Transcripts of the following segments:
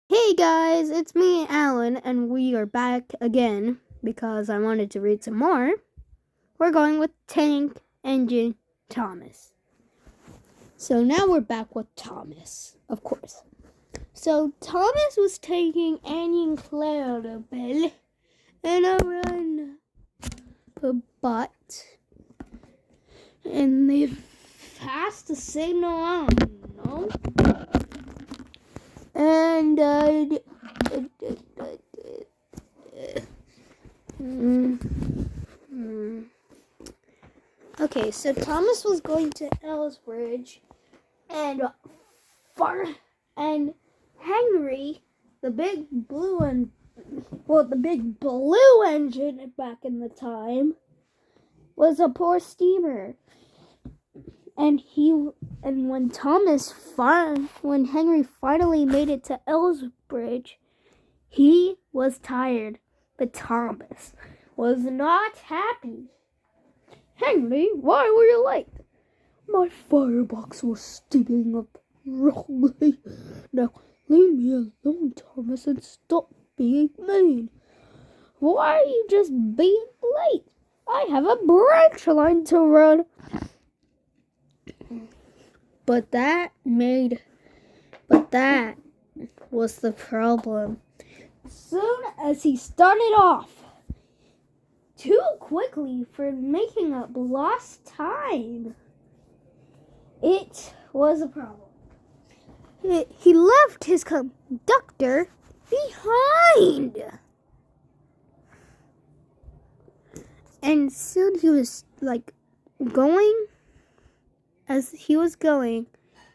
Hey guys, it's me, Alan, and we are back again because I wanted to read some more. We're going with Tank Engine Thomas. So now we're back with Thomas, of course. So Thomas was taking Annie and Clarabelle in a run, but and they passed the signal on, and Okay, so Thomas was going to Ellsbridge, and and Henry, the big blue engine back in the time, was a poor steamer, and when Henry finally made it to Ellsbridge, he was tired, but Thomas was not happy. Henry, why were you late? My firebox was sticking up wrongly. Now, leave me alone, Thomas, and stop being mean. Why are you just being late? I have a branch line to run. But that was the problem. Soon as he started off too quickly for making up lost time, it was a problem. He left his conductor behind. And soon he was as he was going,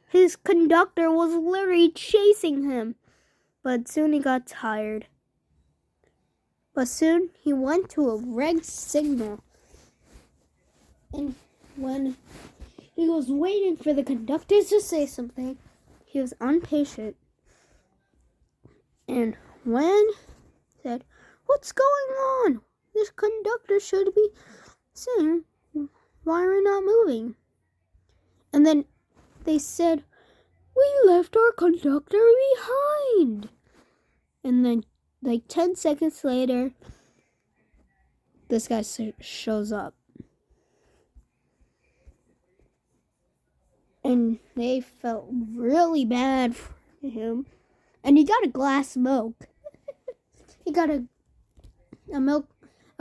his conductor was literally chasing him. But soon he got tired. But soon he went to a red signal. And when he was waiting for the conductor to say something, he was impatient. And when he said, "What's going on? This conductor should be saying, why are we not moving?" And then they said, "We left our conductor behind." And then, 10 seconds later, this guy shows up. And they felt really bad for him. And he got a glass of milk. He got a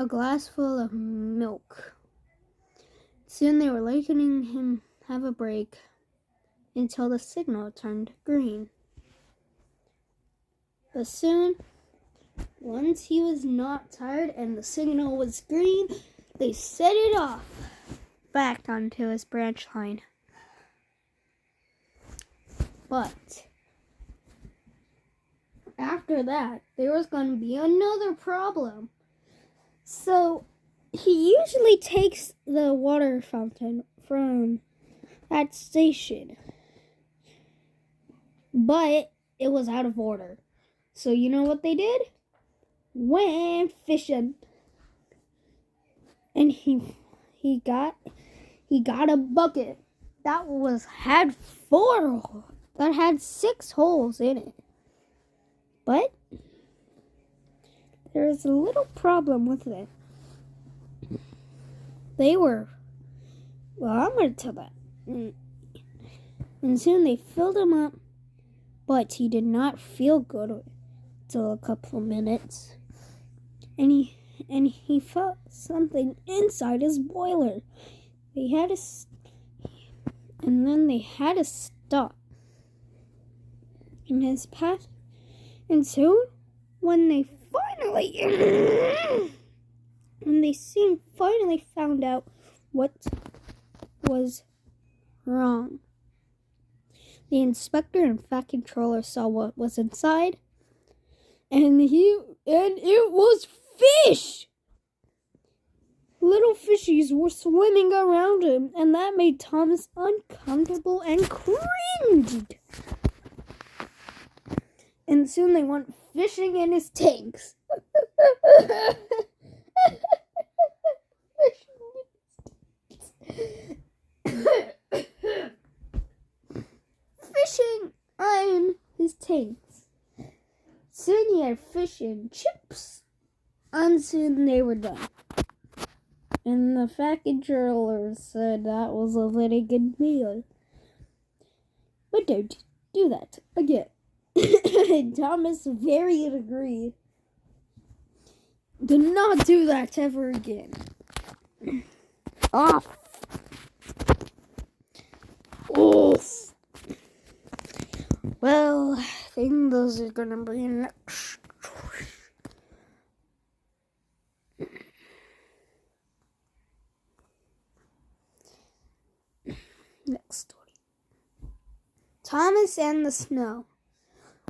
glass full of milk. Soon they were letting him have a break until the signal turned green. But soon, once he was not tired and the signal was green, they set it off back onto his branch line. But after that, there was going to be another problem. So he usually takes the water fountain from that station, but it was out of order. So you know what they did? Went fishing, and he got a bucket that had 6 holes in it. But there was a little problem with it. I'm going to tell that. And soon they filled him up, but he did not feel good until a couple of minutes. And he felt something inside his boiler. And then they had to stop in his path. And soon, when they finally found out what was wrong, the inspector and fat controller saw what was inside, and it was fish. Little fishies were swimming around him, and that made Thomas uncomfortable and cringed. And soon they went fishing in his tanks. Fishing in his tanks. Soon he had fish and chips, and soon they were done. And the package jeweler said that was a very good meal. But don't do that again. And Thomas very agreed. Do not do that ever again. Off. Oof. Well, I think those are gonna be next. Next story. Thomas and the Snow.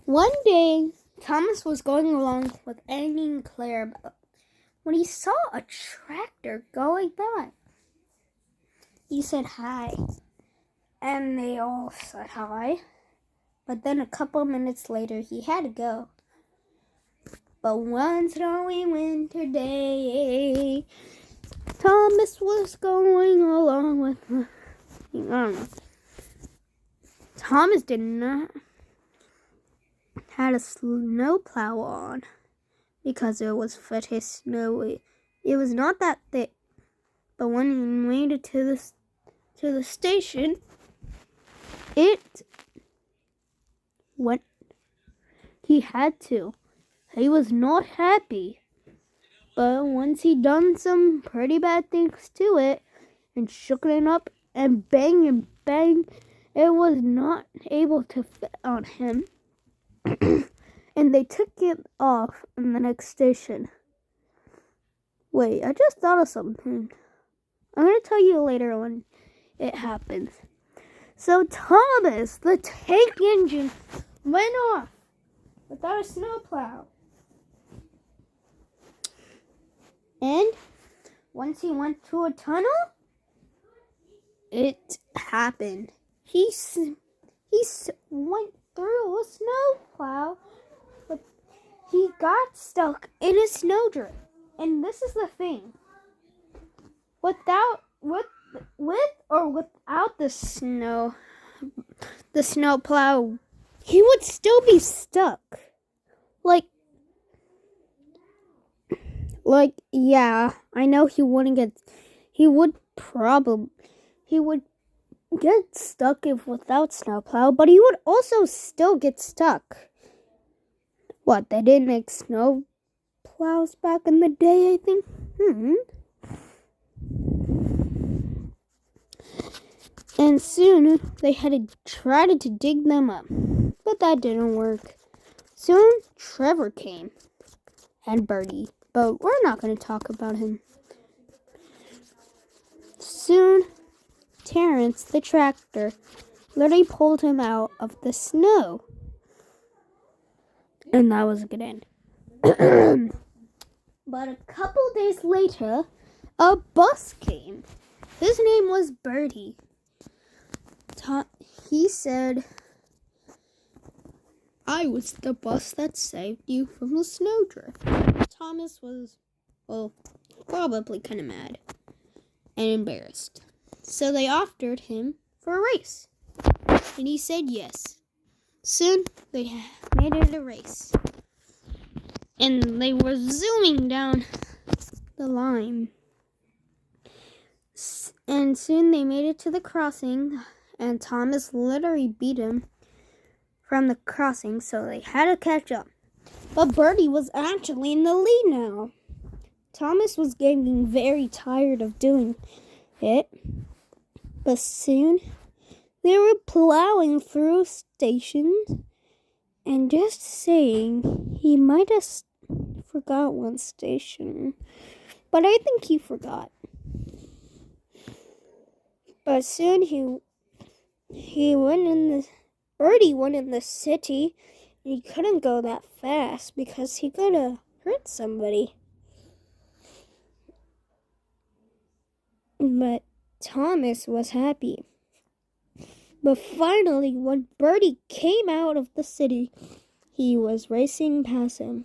One day, Thomas was going along with Annie and Clarabelle when he saw a tractor going by. He said hi, and they all said hi. But then a couple minutes later, he had to go. But one snowy winter day, Thomas was going along with Thomas did not had a snowplow on because it was pretty snowy. It was not that thick, but when he made it to the station, it went. He had to. He was not happy, but once he done some pretty bad things to it and shook it up and bang, it was not able to fit on him. And they took it off in the next station. Wait, I just thought of something. I'm going to tell you later when it happens. So Thomas, the tank engine, went off without a snowplow. And once he went to a tunnel, it happened. He went through a snowplow, but he got stuck in a snowdrift. And this is the thing. With or without the snowplow, he would still be stuck. Yeah, I know he would get stuck if without snowplow, but he would also still get stuck. What, they didn't make snow plows back in the day, I think? And soon they had to try to dig them up, but that didn't work. Soon Trevor came and Bertie, but we're not going to talk about him. Soon Terrence, the tractor, literally pulled him out of the snow. And that was a good end. But a couple days later, a bus came. His name was Bertie. He said, I was the bus that saved you from the snowdrift. Thomas was, probably kind of mad and embarrassed. So they offered him for a race. And he said yes. Soon, they made it a race. And they were zooming down the line. And soon they made it to the crossing. And Thomas literally beat him from the crossing. So they had to catch up. But Bertie was actually in the lead now. Thomas was getting very tired of doing it. But soon, they were plowing through stations, and just saying, he might have forgot one station, but I think he forgot. But soon Bertie went in the city, and he couldn't go that fast because he could have hurt somebody. But Thomas was happy. But finally, when Bertie came out of the city, he was racing past him.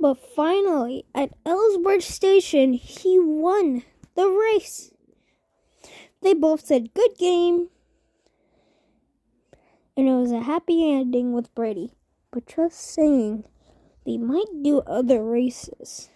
But finally, at Ellsworth Station, he won the race. They both said, good game. And it was a happy ending with Bertie. but just saying, they might do other races.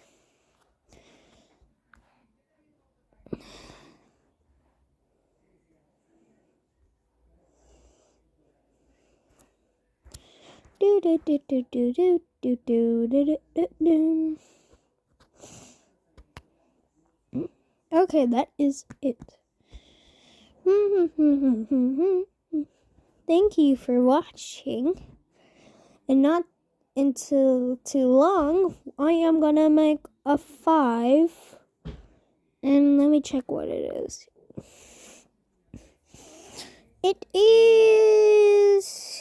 Okay, that is it. Thank you for watching. And not until too long, I am gonna make a 5. And let me check what it is. It is...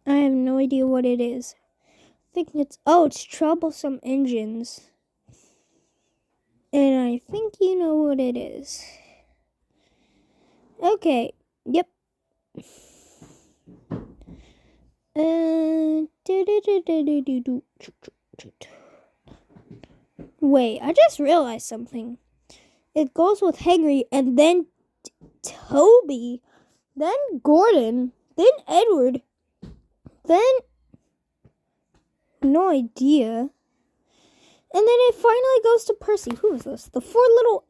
I have no idea what it is. I think it's Troublesome Engines. And I think you know what it is. Okay, yep. Wait, I just realized something. It goes with Henry, and then Toby, then Gordon, then Edward, then no idea. And then it finally goes to Percy. Who is this? The 4 little...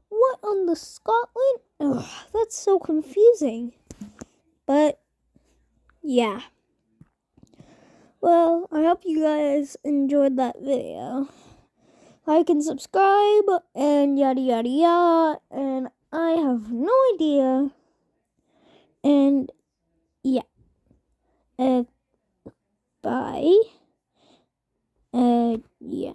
What on the Scotland? Ugh, that's so confusing. But, yeah. Well, I hope you guys enjoyed that video. Like and subscribe, and yada yada yada. And I have no idea. And, yeah. Bye. Yeah.